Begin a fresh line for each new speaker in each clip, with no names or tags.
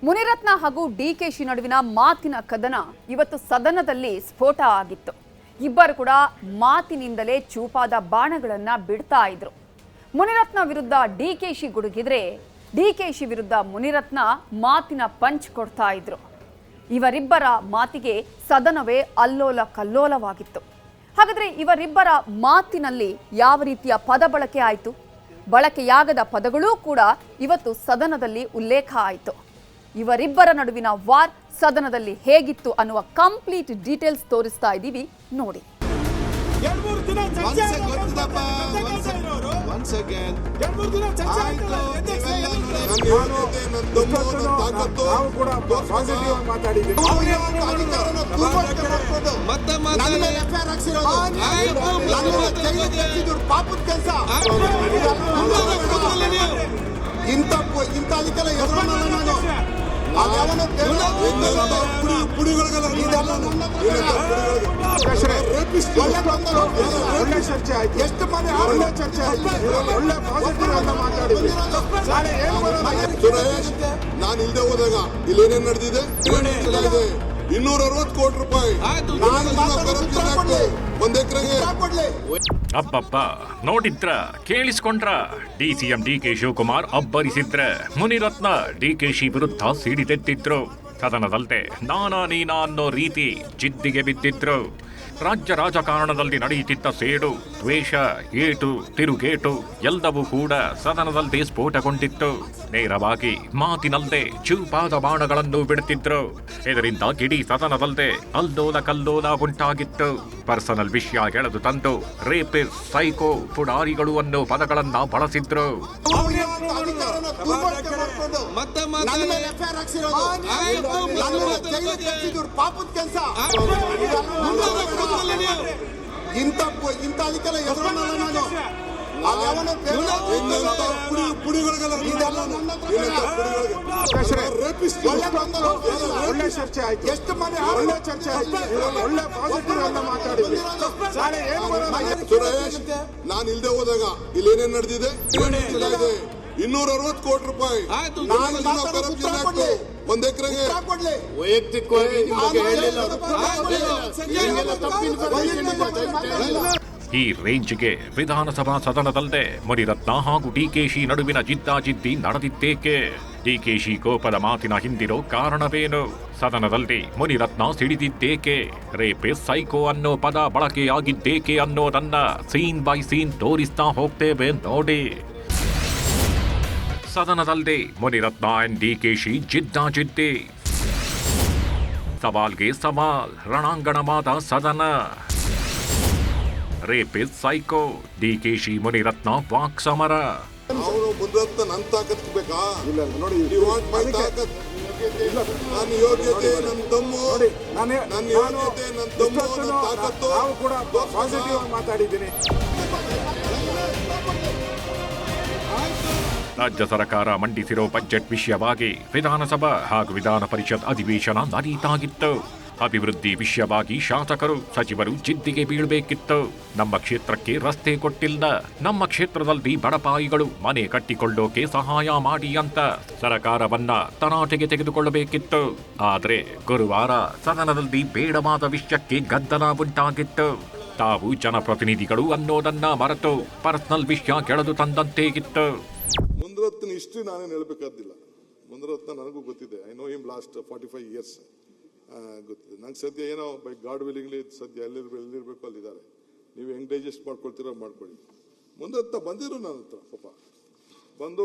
ಮುನಿರತ್ನ ಹಾಗೂ ಡಿಕೆಶಿ ನಡುವಿನ ಮಾತಿನ ಕದನ ಇವತ್ತು ಸದನದಲ್ಲಿ ಸ್ಫೋಟ ಆಗಿತ್ತು. ಇಬ್ಬರು ಕೂಡ ಮಾತಿನಿಂದಲೇ ಚೂಪಾದ ಬಾಣಗಳನ್ನ ಬಿಡ್ತಾ ಇದ್ರು. ಮುನಿರತ್ನ ವಿರುದ್ಧ ಡಿಕೆಶಿ ಗುಡುಗಿದ್ರೆ ಡಿಕೆಶಿ ವಿರುದ್ಧ ಮುನಿರತ್ನ ಮಾತಿನ ಪಂಚ್ ಕೊಡ್ತಾ ಇದ್ರು. ಇವರಿಬ್ಬರ ಮಾತಿಗೆ ಸದನವೇ ಅಲ್ಲೋಲ ಕಲ್ಲೋಲವಾಗಿತ್ತು. ಹಾಗಾದ್ರೆ ಇವರಿಬ್ಬರ ಮಾತಿನಲ್ಲಿ ಯಾವ ರೀತಿಯ ಪದ ಬಳಕೆ ಆಯಿತು? ಬಳಕೆಯಾಗದ ಪದಗಳೂ ಕೂಡ ಇವತ್ತು ಸದನದಲ್ಲಿ ಉಲ್ಲೇಖ ಆಯಿತು. ಇವರಿಬ್ಬರ ನಡುವಿನ ವಾರ್ ಸದನದಲ್ಲಿ ಹೇಗಿತ್ತು ಅನ್ನುವ ಕಂಪ್ಲೀಟ್ ಡೀಟೇಲ್ಸ್ ತೋರಿಸ್ತಾ ಇದ್ದೀವಿ, ನೋಡಿ.
ನಾನು ಇಲ್ದೆ ಹೋದಾಗ ಇಲ್ಲೇನೇನ್ ನಡೆದಿದೆ? 260 ಕೋಟಿ ರೂಪಾಯಿ ಒಂದ್ ಎಕರೆಗೆ.
ಅಬ್ಬಬ್ಬ, ನೋಡಿದ್ರ, ಕೇಳಿಸ್ಕೊಂಡ್ರ? ಡಿಸಿಎಂ ಡಿಕೆ ಶಿವಕುಮಾರ್ ಅಬ್ಬರಿಸಿದ್ರ. ಮುನಿರತ್ನ ಡಿಕೆಶಿ ವಿರುದ್ಧ ಸಿಡಿದೆದ್ದಿದ್ರು. ಸದನದಲ್ಲದೆ ನಾನಾ ನೀನಾ ಅನ್ನೋ ರೀತಿ ಜಿದ್ದಿಗೆ ಬಿದ್ದಿದ್ರು. ರಾಜ್ಯ ರಾಜಕಾರಣದಲ್ಲಿ ನಡೆಯುತ್ತಿದ್ದ ಸೇಡು, ದ್ವೇಷ, ಏಟು, ತಿರುಗೇಟು ಎಲ್ಲವೂ ಕೂಡ ಸದನದಲ್ಲಿ ಸ್ಫೋಟಗೊಂಡಿತ್ತು. ನೇರವಾಗಿ ಮಾತಿನಲ್ಲದೆ ಚೂಪಾದ ಬಾಣಗಳನ್ನು ಬಿಡುತ್ತಿದ್ರು. ಇದರಿಂದ ಇಡೀ ಸದನದಲ್ಲದೆ ಅಲ್ಲೋಲ ಕಲ್ಲೋಲ ಉಂಟಾಗಿತ್ತು. ಪರ್ಸನಲ್ ವಿಷಯ ಎಳೆದು ತಂದು ರೇಪಿಸ್, ಸೈಕೋ, ಪುಡಾರಿಗಳು ಅನ್ನೋ ಪದಗಳನ್ನ ಬಳಸಿದ್ರು.
ನಾನು ಇಲ್ದೆ ಹೋದಾಗ ಇಲ್ಲೇನೇನ್ ನಡೆದಿದೆ? 260 ಕೋಟಿ ರೂಪಾಯಿ ಒಂದ್ ಎಕರೆಗೆ.
ವೈಯಕ್ತಿಕವಾಗಿ
ಈ ರೇಂಜ್ಗೆ ವಿಧಾನಸಭಾ ಸದನದಲ್ಲದೆ ಮುನಿರತ್ನ ಹಾಗೂ ಡಿಕೆಶಿ ನಡುವಿನ ಜಿದ್ದಾಜಿದ್ದಿ ನಡೆದಿದ್ದೇಕೆ? ಡಿಕೆಶಿ ಕೋಪದ ಮಾತಿನ ಹಿಂದಿರೋ ಕಾರಣವೇನು? ಸದನದಲ್ಲಿ ಮುನಿರತ್ನ ಸಿಡಿದಿದ್ದೇಕೆ? ರೇಪಿಸ್, ಸೈಕೋ ಅನ್ನೋ ಪದ ಬಳಕೆಯಾಗಿದ್ದೇಕೆ ಅನ್ನೋದನ್ನ ಸೀನ್ ಬೈ ಸೀನ್ ತೋರಿಸ್ತಾ ಹೋಗ್ತೇವೆ, ನೋಡಿ. ಸದನದಲ್ಲದೆ ಮುನಿರತ್ನ ಅಂಡ್ ಡಿಕೆಶಿ ಜಿದ್ದಾಜಿದ್ದಿ. ಸವಾಲ್ಗೆ ಸವಾಲ್, ರಣಾಂಗಣವಾದ ಸದನ. ರೇಪಿಸ್, ಸೈಕೋ, ಡಿಕೆಶಿ ಮುನಿರತ್ನ ವಾಕ್ ಸಮರ.
ಅವರು ಮುನಿರತ್ನ ನನ್ನ ತಾಕತ್ ಬೇಕಾ? ನೋಡಿ, ನನ್ನ ಯೋಗ್ಯತೆ, ನನ್ನ ದಮ್ಮು, ನನ್ನ ಯೋಗ್ಯತೆ, ನನ್ನ ದಮ್ಮು, ನನ್ನ ತಾಕತ್ತು
ಕೂಡ ಪಾಸಿಟಿವ್ ಆಗಿ ಮಾತಾಡಿದ್ದೀನಿ.
ರಾಜ್ಯ ಸರ್ಕಾರ ಮಂಡಿಸಿರೋ ಬಜೆಟ್ ವಿಷಯವಾಗಿ ವಿಧಾನಸಭಾ ಹಾಗೂ ವಿಧಾನ ಪರಿಷತ್ ಅಧಿವೇಶನ ನಡೀತಾಗಿತ್ತು. ಅಭಿವೃದ್ಧಿ ವಿಷಯವಾಗಿ ಶಾಸಕರು, ಸಚಿವರು ಜಿದ್ದಿಗೆ ಬೀಳಬೇಕಿತ್ತು. ನಮ್ಮ ಕ್ಷೇತ್ರಕ್ಕೆ ರಸ್ತೆ ಕೊಟ್ಟಿಲ್ಲ, ನಮ್ಮ ಕ್ಷೇತ್ರದಲ್ಲಿ ಬಡಪಾಯಿಗಳು ಮನೆ ಕಟ್ಟಿಕೊಳ್ಳೋಕೆ ಸಹಾಯ ಮಾಡಿ ಅಂತ ಸರ್ಕಾರವನ್ನ ತರಾಟೆಗೆ ತೆಗೆದುಕೊಳ್ಳಬೇಕಿತ್ತು. ಆದ್ರೆ ಗುರುವಾರ ಸದನದಲ್ಲಿ ಬೇಡವಾದ ವಿಷಯಕ್ಕೆ ಗದ್ದಲ ಉಂಟಾಗಿತ್ತು. ತಾವು ಜನಪ್ರತಿನಿಧಿಗಳು ಅನ್ನೋದನ್ನ ಮರೆತು ಪರ್ಸನಲ್ ವಿಷಯ ಕೆಳೆದು ತಂದಂತೇಗಿತ್ತು.
ಮುನಿರತ್ನ ಹಿಸ್ಟ್ರಿ ನಾನೇನು ಹೇಳ್ಬೇಕಾದಿಲ್ಲ. ಮುನಿರತ್ನ ನನಗೂ ಗೊತ್ತಿದೆ. I know him last 45 years ಗೊತ್ತಿದೆ. ನಂಗೆ ಸದ್ಯ ಏನೋ ಬೈ ಗಾಡ್ ವಿಲಿಂಗ್ಲಿ ಸದ್ಯ ಎಲ್ಲಿರ್ಬೇಕು ಅಲ್ಲಿದ್ದಾರೆ. ನೀವು ಹೆಂಗ್ ಡೈಜೆಸ್ಟ್ ಮಾಡ್ಕೊಳ್ತೀರೋ ಮಾಡ್ಕೊಳ್ಳಿ. ಮುನಿರತ್ನ ಬಂದಿರು ನನ್ನ ಹತ್ರ,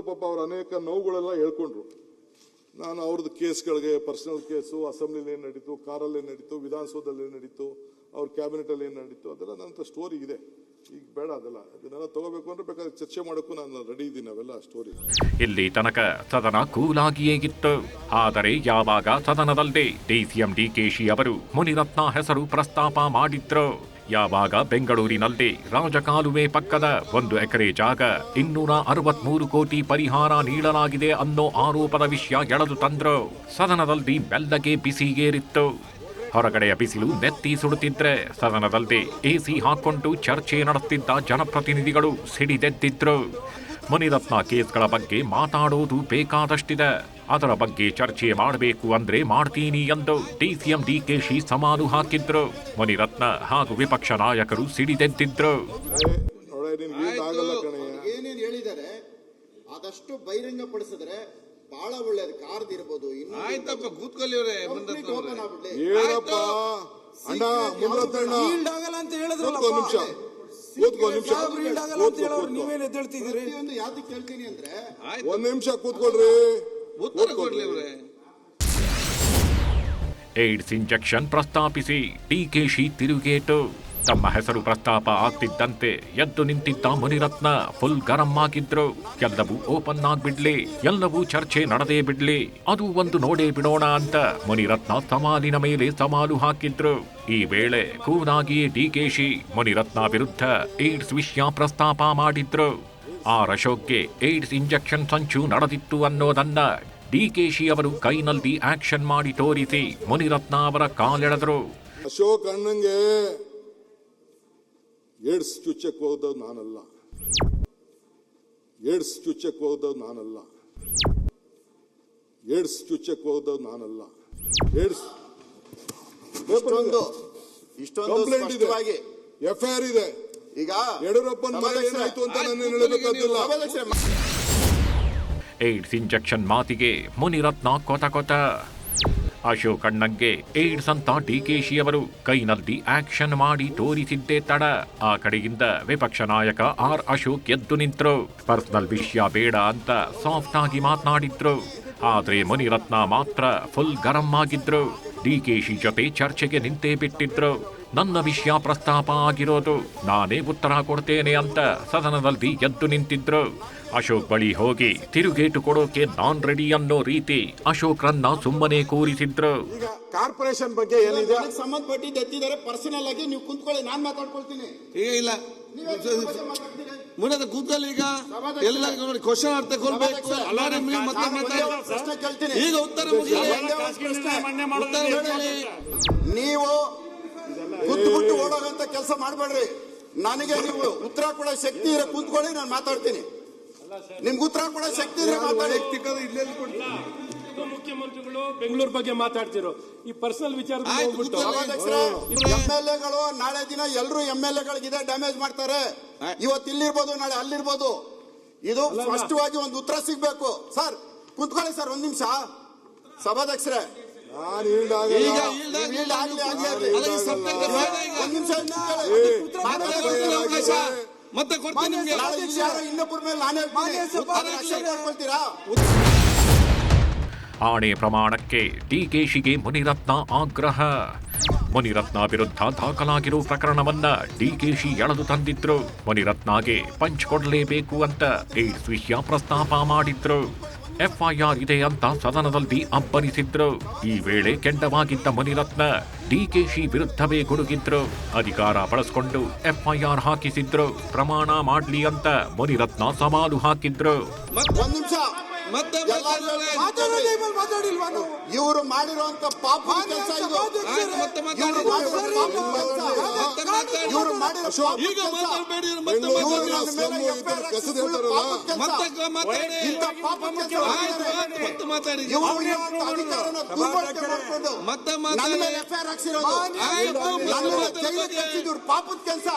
ಪಾಪ ಅವ್ರ ಅನೇಕ ನೋವುಗಳೆಲ್ಲ ಹೇಳ್ಕೊಂಡ್ರು. ನಾನು ಅವ್ರದ್ದು ಕೇಸ್ಗಳಿಗೆ, ಪರ್ಸನಲ್ ಕೇಸು, ಅಸೆಂಬ್ಲಿಲಿ ಏನು ನಡೀತು, ಕಾರಲ್ಲಿ ಏನು ನಡೀತು, ವಿಧಾನಸೌಧದಲ್ಲಿ ಏನು ನಡೀತು, ಅವ್ರ ಕ್ಯಾಬಿನೆಟಲ್ಲಿ ಏನು ನಡೀತು, ಅದೆಲ್ಲ ನನ್ನ ಹತ್ರ ಸ್ಟೋರಿ ಇದೆ. ಈಗ ಬೇಡ, ಅದನ್ನೆಲ್ಲ ತಗೋಬೇಕು ಅಂದ್ರೆ ಬೇಕಾದ್ರೆ ಚರ್ಚೆ ಮಾಡೋಕ್ಕೂ ನಾನು ರೆಡಿ ಇದ್ದೀನಿ. ಅವೆಲ್ಲ ಸ್ಟೋರಿ.
ಇಲ್ಲಿ ತನಕ ಸದನ ಕೂಲಾಗಿಯೇ ಇತ್ತು. ಆದರೆ ಯಾವಾಗ ಸದನದಲ್ಲಿ ಡಿಸಿಎಂ ಡಿಕೆಶಿ ಅವರು ಮುನಿರತ್ನ ಹೆಸರು ಪ್ರಸ್ತಾಪ ಮಾಡಿದ್ರು, ಯಾವಾಗ ಬೆಂಗಳೂರಿನಲ್ಲಿ ರಾಜಕಾಲುವೆ ಪಕ್ಕದ 1 ಎಕರೆ ಜಾಗ 263 ಕೋಟಿ ಪರಿಹಾರ ನೀಡಲಾಗಿದೆ ಅನ್ನೋ ಆರೋಪದ ವಿಷಯ ಎಳೆದು ತಂದ್ರು, ಸದನದಲ್ಲಿ ಮೆಲ್ಲಗೆ ಬಿಸಿಗೇರಿತ್ತು. ಹೊರಗಡೆಯ ಬಿಸಿಲು ನೆತ್ತಿ ಸುಡುತ್ತಿದ್ರೆ ಸದನದಲ್ಲಿ ಎಸಿ ಹಾಕೊಂಡು ಚರ್ಚೆ ನಡೆಸುತ್ತಿದ್ದ ಜನಪ್ರತಿನಿಧಿಗಳು ಸಿಡಿದೆದ್ದಿದ್ರು. ಮುನಿರತ್ನ ಕೇಸ್ಗಳ ಬಗ್ಗೆ ಮಾತಾಡೋದು ಬೇಕಾದಷ್ಟಿದೆ. ಅದರ ಬಗ್ಗೆ ಚರ್ಚೆ ಮಾಡಬೇಕು ಅಂದ್ರೆ ಮಾಡ್ತೀನಿ ಎಂದು ಡಿಸಿಎಂ ಡಿಕೆಶಿ ಸವಾಲು ಹಾಕಿದ್ರು. ಮುನಿರತ್ನ ಹಾಗೂ ವಿಪಕ್ಷ ನಾಯಕರು ಸಿಡಿದೆದ್ದಿದ್ರು.
ಏನೇನು ಹೇಳಿದ್ದಾರೆ ಅದಷ್ಟು ಬಹಿರಂಗ ಪಡಿಸಿದ್ರೆ ಬಹಳ ಒಳ್ಳೇದು. ಕಾರ್ಡ್ ಇರ್ಬೋದು.
ಆಯ್ತಪ್ಪ ಕೂತ್ಕೊಳ್ಳಿವ್ರೆ
ಹೇಳಪ್ಪ ಅಣ್ಣ ಮುನಿರತ್ನ
ಆಗಲ್ಲ ಅಂತ ಹೇಳಿದ್ರಲ್ಲ. ನೀವೇನ್ ಎದ್ದೇಳ್ತಿದ್ದೀರಿ?
ಯಾವ್ದಕ್ಕೆ ಕೇಳ್ತೀನಿ ಅಂದ್ರೆ
ಒಂದ್ ನಿಮಿಷ ಕೂತ್ಕೊಳ್ರಿ.
ಉತ್ತರ ಕೊಡ್ಲಿವ್ರೆ.
ಏಡ್ಸ್ ಇಂಜೆಕ್ಷನ್ ಪ್ರಸ್ತಾಪಿಸಿ ಡಿಕೆಶಿ ತಿರುಗೇಟು. ತಮ್ಮ ಹೆಸರು ಪ್ರಸ್ತಾಪ ಆಗ್ತಿದ್ದಂತೆ ಎದ್ದು ನಿಂತಿದ್ದ ಮುನಿರತ್ನ ಫುಲ್ ಗರಂ ಆಗಿದ್ರು. ಎಲ್ಲವೂ ಓಪನ್ ಆಗ್ಬಿಡ್ಲಿ, ಎಲ್ಲವೂ ಚರ್ಚೆ ನಡೆದೇ ಬಿಡ್ಲಿ, ಅದು ಒಂದು ನೋಡೇ ಬಿಡೋಣ ಅಂತ ಮುನಿರತ್ನ ಸವಾಲಿನ ಮೇಲೆ ಸವಾಲು ಹಾಕಿದ್ರು. ಈ ವೇಳೆ ಕೂನಾಗಿಯೇ ಡಿಕೆಶಿ ಮುನಿರತ್ನ ವಿರುದ್ಧ ಏಡ್ಸ್ ವಿಷಯ ಪ್ರಸ್ತಾಪ ಮಾಡಿದ್ರು. ಆರ್ ಅಶೋಕ್ಗೆ ಏಡ್ಸ್ ಇಂಜೆಕ್ಷನ್ ಸಂಚು ನಡೆದಿತ್ತು ಅನ್ನೋದನ್ನ ಡಿಕೆಶಿ ಅವರು ಕೈನಲ್ಲಿ ಆಕ್ಷನ್ ಮಾಡಿ ತೋರಿಸಿ ಮುನಿರತ್ನ ಅವರ ಕಾಲೆಳೆದರು.
ಅಶೋಕ್ ಅಣ್ಣಂಗೆ ಏಡ್ಸ್ ಚುಚ್ಚಕ್ಕೆ ಹೋದವ್ ನಾನಲ್ಲ. ಏಡ್ಸ್ ಚುಚ್ಚಕ್ಕೆ ಹೋದವ್ ನಾನಲ್ಲ. ಏಡ್ಸ್ ಚುಚ್ಚಕ್ಕೆ ಹೋದವ್ ನಾನಲ್ಲ. ಏಡ್ಸ್
ಇಷ್ಟೊಂದು
ಕಂಪ್ಲೇಂಟ್ ಇದೆ, ಎಫ್ಐಆರ್ ಇದೆ.
ಈಗ
ಯಡಿಯೂರಪ್ಪನ ಮೇಲೆ ಏನಾಯ್ತು ಅಂತ ನನ್ನ ಹೇಳಬೇಕಾಗಿಲ್ಲ.
ಏಡ್ಸ್ ಇಂಜೆಕ್ಷನ್ ಮಾತಿಗೆ ಮುನಿರತ್ನ ಕೊತ. ಅಶೋಕ್ ಅಣ್ಣಂಗೆ ಏಡ್ಸ್ ಅಂತ ಡಿಕೆಶಿ ಅವರು ಕೈನಲ್ಲಿ ಆಕ್ಷನ್ ಮಾಡಿ ತೋರಿಸಿದ್ದೇ ತಡ. ಆ ಕಡೆಯಿಂದ ವಿಪಕ್ಷ ನಾಯಕ ಆರ್ ಅಶೋಕ್ ಎದ್ದು ನಿಂತರು. ಪರ್ಸನಲ್ ವಿಷಯ ಬೇಡ ಅಂತ ಸಾಫ್ಟ್ ಆಗಿ ಮಾತನಾಡಿದ್ರು. ಆದ್ರೆ ಮುನಿರತ್ನ ಮಾತ್ರ ಫುಲ್ ಗರಂ ಆಗಿದ್ರು. ಡಿಕೆಶಿ ಜೊತೆ ಚರ್ಚೆಗೆ ನಿಂತೇ ಬಿಟ್ಟಿದ್ರು. ನನ್ನ ವಿಷಯ ಪ್ರಸ್ತಾಪ ಆಗಿರೋದು, ನಾನೇ ಉತ್ತರ ಕೊಡ್ತೇನೆ ಅಂತ ಸದನದಲ್ಲಿ ಎದ್ದು ನಿಂತಿದ್ರು. ಅಶೋಕ್ ಬಳಿ ಹೋಗಿ ತಿರುಗೇಟು ಕೊಡೋಕೆ ನಾನ್ ರೆಡಿ ಅನ್ನೋ ರೀತಿ ಅಶೋಕ್ರನ್ನ ಸುಮ್ಮನೆ ಕೂರಿಸಿದ್ರು.
ಈಗ ಕಾರ್ಪೊರೇಷನ್ ಬಗ್ಗೆ ಏನಿದೆ ಸಂಬಂಧಪಟ್ಟಿದ್ದು ಎತ್ತಿದ್ದಾರೆ. ಪರ್ಸನಲ್ ಆಗಿ ನೀವು ಕುಂತ್ಕೊಳ್ಳಿ, ನಾನ್ ಮಾತಾಡ್ಕೊಳ್ತೀನಿ.
ಈಗ ಇಲ್ಲ ಮುನಿರತ್ನ ಕೂತ್ಕೊಳ್ಳಿ. ಈಗ ಎಲ್ಲರಿಗೂ ನೋಡಿ ಕ್ವಶನ್ ಅರ್ಥ ಕೊಡ್ಬೇಕು.
ಪ್ರಶ್ನೆ ಕೇಳ್ತೀನಿ.
ಈಗ ಉತ್ತರ
ನೀವು ಕೂತ್ಬಿಟ್ಟು ಓಡೋಗಂತ ಕೆಲಸ ಮಾಡಬೇಡ್ರಿ. ನನಗೆ ನೀವು ಉತ್ತರ ಕೊಡೋ ಶಕ್ತಿ ಇರೋ ಕೂತ್ಕೊಳ್ಳಿ, ನಾನು ಮಾತಾಡ್ತೀನಿ. ನಿಮ್ಗೆ ಉತ್ತರ ಕೊಡೋ ಶಕ್ತಿ ಇದ್ರೆ ಮಾತಾಡಿ.
ಮುಖ್ಯಮಂತ್ರಿಗಳು ಬೆಂಗಳೂರು ಬಗ್ಗೆ ಮಾತಾಡ್ತಿರೋ ಈ ಪರ್ಸನಲ್ ವಿಚಾರ
ಎಂಎಲ್ಎಗಳು ನಾಳೆ ದಿನ ಎಲ್ಲರೂ ಎಂಎಲ್ಎಗಳಿಗೆ ಇದೇ ಡ್ಯಾಮೇಜ್ ಮಾಡ್ತಾರೆ. ಇವತ್ತು ಇಲ್ಲಿರ್ಬೋದು, ನಾಳೆ ಅಲ್ಲಿರ್ಬೋದು. ಇದು ಸ್ಪಷ್ಟವಾಗಿ ಒಂದು ಉತ್ತರ ಸಿಗ್ಬೇಕು. ಸರ್ ಕುತ್ಕೊಳ್ಳಿ ಸರ್, ಒಂದ್ ನಿಮಿಷ. ಸಭಾಧ್ಯಕ್ಷರೇ,
ಮತ್ತೆ ಕೊಡ್ತೀನಿ
ಇನ್ನೊಬ್ಬರ ಮೇಲೆ ನಾನೇ ಮಾಡ್ಕೊಳ್ತೀರಾ?
ಆಣೆ ಪ್ರಮಾಣಕ್ಕೆ ಡಿಕೆಶಿಗೆ ಮುನಿರತ್ನ ಆಗ್ರಹ. ಮುನಿರತ್ನ ವಿರುದ್ಧ ದಾಖಲಾಗಿರೋ ಪ್ರಕರಣವನ್ನ ಡಿಕೆಶಿ ಎಳೆದು ತಂದಿದ್ರು. ಮುನಿರತ್ನಗೆ ಪಂಚ್ ಕೊಡಲೇಬೇಕು ಅಂತ ಏಡ್ಸ್ ವಿಷಯ ಪ್ರಸ್ತಾಪ ಮಾಡಿದ್ರು. ಎಫ್ಐಆರ್ ಇದೆ ಅಂತ ಸದನದಲ್ಲಿ ಅಬ್ಬರಿಸಿದ್ರು. ಈ ವೇಳೆ ಕೆಂಡವಾಗಿದ್ದ ಮುನಿರತ್ನ ಡಿಕೆಶಿ ವಿರುದ್ಧವೇ ಗುಡುಗಿದ್ರು. ಅಧಿಕಾರ ಬಳಸಿಕೊಂಡು ಎಫ್ಐಆರ್ ಹಾಕಿಸಿದ್ರು. ಪ್ರಮಾಣ ಮಾಡ್ಲಿ ಅಂತ ಮುನಿರತ್ನ ಸವಾಲು ಹಾಕಿದ್ರು.
ಒಂದ್ ನಿಮಿಷ. ಇವರು ಮಾಡಿರುವಂತ ಪಾಪ ಕೆಲಸ ಇದು. ಪಾಪದ ಕೆಲಸ.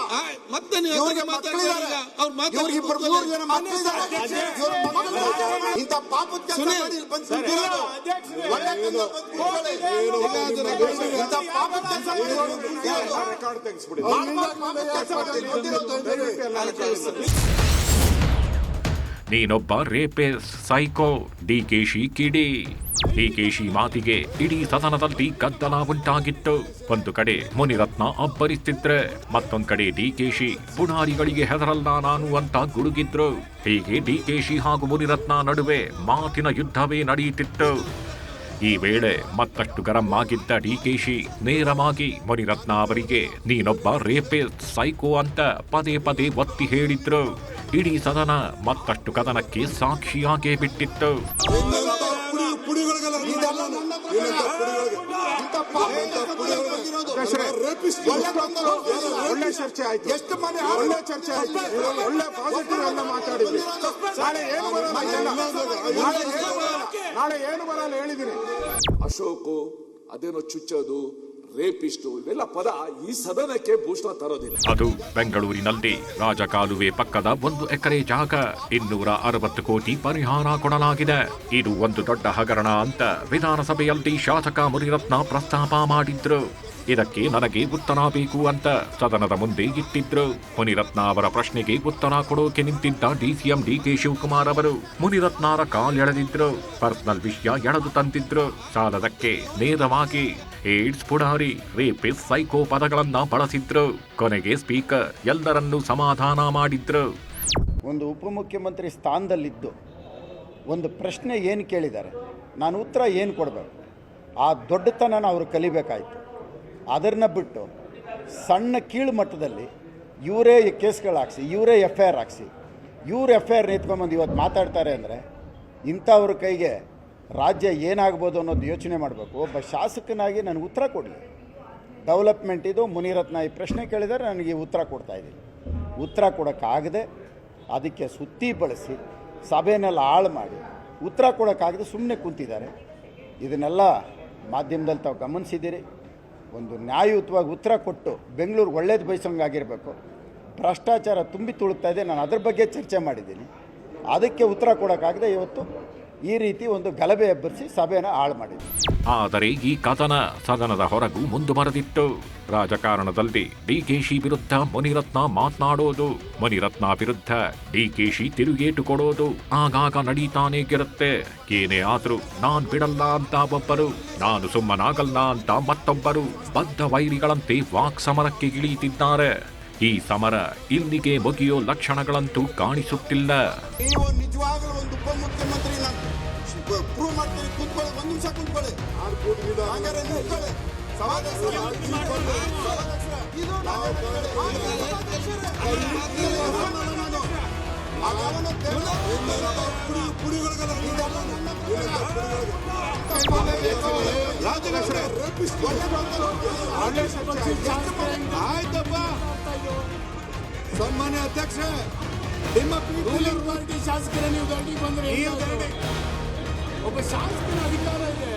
ಇಂಥ ಪಾಪದ ಕೆಲಸ ಮಾಡಿ
ನೀನೊಬ್ಬ ರೇಪಿಸ್ ಸೈಕೋ, ಡಿಕೆಶಿ ಕಿಡಿ. ಡಿಕೆಶಿ ಮಾತಿಗೆ ಇಡೀ ಸದನದಲ್ಲಿ ಗದ್ದಲ ಉಂಟಾಗಿತ್ತು. ಒಂದು ಕಡೆ ಮುನಿರತ್ನ ಅಬ್ಬರಿಸ್ತಿದ್ರೆ, ಮತ್ತೊಂದ್ ಕಡೆ ಡಿಕೆಶಿ ಪುಢಾರಿಗಳಿಗೆ ಹೆದರಲ್ಲ ನಾನು ಅಂತ ಗುಡುಗಿದ್ರು. ಹೀಗೆ ಡಿಕೆಶಿ ಹಾಗೂ ಮುನಿರತ್ನ ನಡುವೆ ಮಾತಿನ ಯುದ್ಧವೇ ನಡೆಯುತ್ತಿತ್ತು. ಈ ವೇಳೆ ಮತ್ತಷ್ಟು ಗರಂ ಆಗಿದ್ದ ಡಿಕೆಶಿ ನೇರವಾಗಿ ಮುನಿರತ್ನ ಅವರಿಗೆ ನೀನೊಬ್ಬ ರೇಪಿಸ್ ಸೈಕೋ ಅಂತ ಪದೇ ಪದೇ ಒತ್ತಿ ಹೇಳಿದ್ರು. ಇಡೀ ಸದನ ಮತ್ತಷ್ಟು ಕದನಕ್ಕೆ ಸಾಕ್ಷಿಯಾಗೇ ಬಿಟ್ಟಿತ್ತು.
ಪುಡಿ ಪುಡಿಗಳಿಗೆಲ್ಲ
ಇದೆಲ್ಲ ನನ್ನ ಹತ್ರ
ಏನಂತ ಪುಡಿಗಳಿಗೆ
ಇಂಥ ಪಾಪಿಗಳಿಗೆ ಬಂದಿರೋದು.
ರೇಪಿಸ್ಟ್
ಒಳ್ಳೆ ಬಂದರು.
ಒಳ್ಳೆ ಚರ್ಚೆ ಆಯ್ತು,
ಎಷ್ಟು ಮನೆ
ಒಳ್ಳೆ ಚರ್ಚೆ ಆಯ್ತು, ಒಳ್ಳೆ ಪಾಸಿಟಿವ್ ಎಲ್ಲ ಮಾತಾಡಿದ್ವಿ. ನಾಳೆ ಏನು ಬರಲ್ಲ ಇದೆಲ್ಲ. ನಾಳೆ ಏನು ಬರಲ್ಲ ಹೇಳಿದ್ದೀನಿ.
ಅಶೋಕು ಅದೇನೋ ಚುಚ್ಚೋದು, ರೇಪಿಸ್ಟು ಇವೆಲ್ಲ ಪದ ಈ ಸದನಕ್ಕೆ ಭೂಷಣ ತರೋದಿಲ್ಲ.
ಅದು ಬೆಂಗಳೂರಿನಲ್ಲಿ ರಾಜಕಾಲುವೆ ಪಕ್ಕದ 1 ಎಕರೆ ಜಾಗ 260 ಕೋಟಿ ಪರಿಹಾರ ಕೊಡಲಾಗಿದೆ. ಇದು ಒಂದು ದೊಡ್ಡ ಹಗರಣ ಅಂತ ವಿಧಾನಸಭೆಯಲ್ಲಿ ಶಾಸಕ ಮುನಿರತ್ನ ಪ್ರಸ್ತಾಪ ಮಾಡಿದ್ರು. ಇದಕ್ಕೆ ನನಗೆ ಉತ್ತರ ಬೇಕು ಅಂತ ಸದನದ ಮುಂದೆ ಇಟ್ಟಿದ್ರು. ಮುನಿರತ್ನ ಅವರ ಪ್ರಶ್ನೆಗೆ ಉತ್ತರ ಕೊಡೋಕೆ ನಿಂತಿದ್ದ ಡಿಸಿಎಂ ಡಿಕೆ ಶಿವಕುಮಾರ್ ಅವರು ಮುನಿರತ್ನರ ಕಾಲೆಳೆದಿದ್ರು. ಪರ್ಸನಲ್ ವಿಷಯ ಎಳೆದು ತಂದಿದ್ರು. ಸಾಲದಕ್ಕೆ ನೇರವಾಗಿ ಏಡ್ಸ್, ಪುಡಾರಿ, ರೇಪಿಸ್, ಸೈಕೋ ಪದಗಳನ್ನ ಬಳಸಿದ್ರು. ಕೊನೆಗೆ ಸ್ಪೀಕರ್ ಎಲ್ಲರನ್ನೂ ಸಮಾಧಾನ ಮಾಡಿದ್ರು.
ಒಂದು ಉಪಮುಖ್ಯಮಂತ್ರಿ ಸ್ಥಾನದಲ್ಲಿದ್ದು ಒಂದು ಪ್ರಶ್ನೆ ಏನು ಕೇಳಿದ್ದಾರೆ, ನಾನು ಉತ್ತರ ಏನು ಕೊಡಬೇಕು, ಆ ದೊಡ್ಡತನನ ಅವರು ಕಲಿಬೇಕಾಯ್ತು. ಅದನ್ನು ಬಿಟ್ಟು ಸಣ್ಣ ಕೀಳು ಮಟ್ಟದಲ್ಲಿ ಇವರೇ ಕೇಸ್ಗಳು ಹಾಕ್ಸಿ, ಇವರೇ FIR ಹಾಕ್ಸಿ, ಇವ್ರು FIR ನಿಂತ್ಕೊಂಬಂದು ಇವತ್ತು ಮಾತಾಡ್ತಾರೆ ಅಂದರೆ ಇಂಥವ್ರ ಕೈಗೆ ರಾಜ್ಯ ಏನಾಗ್ಬೋದು ಅನ್ನೋದು ಯೋಚನೆ ಮಾಡಬೇಕು. ಒಬ್ಬ ಶಾಸಕನಾಗಿ ನನಗೆ ಉತ್ತರ ಕೊಡಲಿ. ಡೆವಲಪ್ಮೆಂಟ್ ಇದು, ಮುನಿರತ್ನ ಈ ಪ್ರಶ್ನೆ ಕೇಳಿದರೆ ನನಗೆ ಉತ್ತರ ಕೊಡ್ತಾಯಿದ್ದೀನಿ. ಉತ್ತರ ಕೊಡೋಕ್ಕಾಗದೆ ಅದಕ್ಕೆ ಸುತ್ತಿ ಬಳಸಿ ಸಭೆಯನ್ನೆಲ್ಲ ಹಾಳು ಮಾಡಿ ಉತ್ತರ ಕೊಡೋಕ್ಕಾಗದೆ ಸುಮ್ಮನೆ ಕೂತಿದ್ದಾರೆ. ಇದನ್ನೆಲ್ಲ ಮಾಧ್ಯಮದಲ್ಲಿ ತಾವು ಗಮನಿಸಿದ್ದೀರಿ. ಒಂದು ನ್ಯಾಯಯುತವಾಗಿ ಉತ್ತರ ಕೊಟ್ಟು ಬೆಂಗಳೂರು ಒಳ್ಳೇದು ಬಯಸೋಂಗಾಗಿರಬೇಕು. ಭ್ರಷ್ಟಾಚಾರ ತುಂಬಿ ತುಳುಕ್ತಾ ಇದೆ, ನಾನು ಅದ್ರ ಬಗ್ಗೆ ಚರ್ಚೆ ಮಾಡಿದ್ದೀನಿ. ಅದಕ್ಕೆ ಉತ್ತರ ಕೊಡೋಕ್ಕಾಗದೆ ಇವತ್ತು ಈ ರೀತಿ ಒಂದು ಗಲಭೆ ಎಬ್ಬರಿಸಿ ಸಭೆನ ಹಾಳು ಮಾಡಿದೆ.
ಆದರೆ ಈ ಕಥನ ಸದನದ ಹೊರಗೂ ಮುಂದುವರೆದಿತ್ತು. ರಾಜಕಾರಣದಲ್ಲಿ ಡಿಕೆಶಿ ವಿರುದ್ಧ ಮುನಿರತ್ನ ಮಾತನಾಡೋದು, ಮುನಿರತ್ನ ವಿರುದ್ಧ ಡಿಕೆಶಿ ತಿರುಗೇಟು ಕೊಡೋದು ಆಗಾಗ ನಡೀತಾನೆ ಇರುತ್ತೆ. ಏನೇ ಆದ್ರೂ ನಾನ್ ಬಿಡಲ್ಲ ಅಂತ ಒಬ್ಬರು, ನಾನು ಸುಮ್ಮನಾಗಲ್ಲ ಅಂತ ಮತ್ತೊಬ್ಬರು ಬದ್ಧ ವೈರಿಗಳಂತೆ ವಾಕ್ ಸಮರಕ್ಕೆ ಇಳಿಯುತ್ತಿದ್ದಾರೆ. ಈ ಸಮರ ಇಲ್ಲಿಗೆ ಮುಗಿಯೋ ಲಕ್ಷಣಗಳಂತೂ ಕಾಣಿಸುತ್ತಿಲ್ಲ.
ನೀವು ನಿಜವಾಗ್ಲೂ ಒಂದು ಉಪಮುಖ್ಯಮಂತ್ರಿ ಪ್ರೂವ್ ಮಾಡ್ತೀರಿ. ಕೂತ್ಕೊಳ್ಳಿ, 1 ನಿಮಿಷ ಕೂತ್ಕೊಳ್ಳಿ. ಹಾಗಾದ್ರೆ ಕೂತ್ಕೊಳ್ಳಿ. ಸಭಾಧ್ಯಕ್ಷರೇ, ಇದು ನಾವು
ಪುಡಿಗಳಿಗೆಲ್ಲ
ರಾಜ್ಯಾಧ್ಯಕ್ಷರೇ,
ಆಯ್ತಪ್ಪ
ಸನ್ಮಾನ್ಯ ಅಧ್ಯಕ್ಷರೇ, ನಿಮ್ಮ
ರೂಲಿಂಗ್ ಪಾರ್ಟಿ ಶಾಸಕರೇ ನೀವು ದಂಡಿಗೆ ಬಂದ್ರೆ ಒಬ್ಬ ಶಾಸಕನ ಅಧಿಕಾರ ಇದೆ.